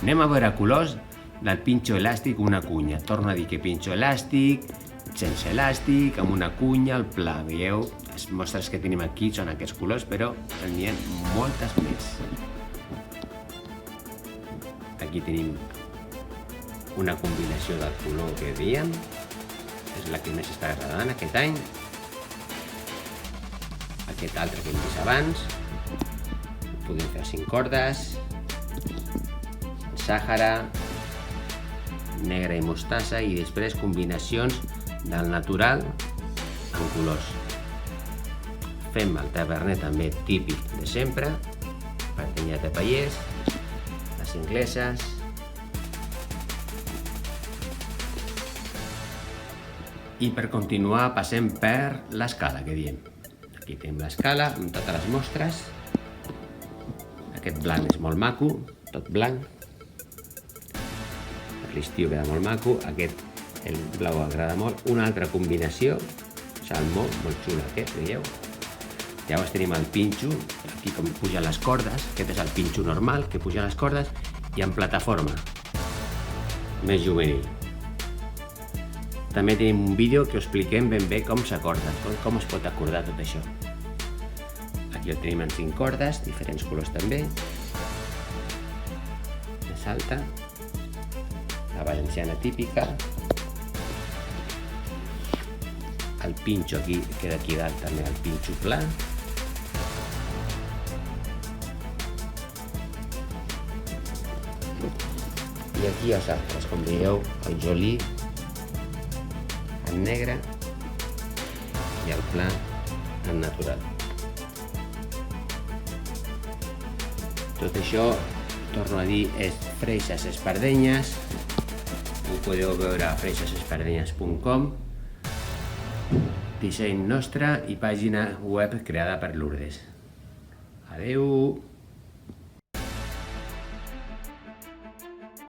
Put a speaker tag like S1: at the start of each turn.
S1: Anem a veure colors del pinxo elàstic, una cunya. Torno a dir que pinxo elàstic, sense elàstic, amb una cunya, el pla. Veieu? Les mostres que tenim aquí són aquests colors, però n'hi ha moltes més. Aquí tenim una combinació del color que veiem. És la que més està agradant aquest any. Aquest altre que hem vist abans. Podem fer 5 cordes. Sàhara, negre i mostassa, i després combinacions del natural en colors. Fem el taverner també típic de sempre, pertanyat de pallers, les ingleses, i per continuar passem per l'escala que diem. Aquí tenim l'escala amb totes les mostres. Aquest blanc és molt maco, tot blanc. L'estiu queda molt maco, aquest, el blau agrada molt. Una altra combinació, salmó, molt xula aquest, veieu? Llavors tenim el pinxo, aquí com pugen les cordes, aquest és el pinxo normal, que puja les cordes, i en plataforma, més juvenil. També tenim un vídeo que us expliquem ben bé com s'acorda, com es pot acordar tot això. Aquí el tenim en 5 cordes, diferents colors també. Més alta. La valenciana típica. El pinxo aquí, queda aquí dalt també el pinxo pla. I aquí els altres, com veieu, el jolí, el negre i el pla, el natural. Tot això, torno a dir, és freixes espardenyes. Ho podeu veure a freixesespardenyes.com, disseny nostre i pàgina web creada per Lourdes. Adeu!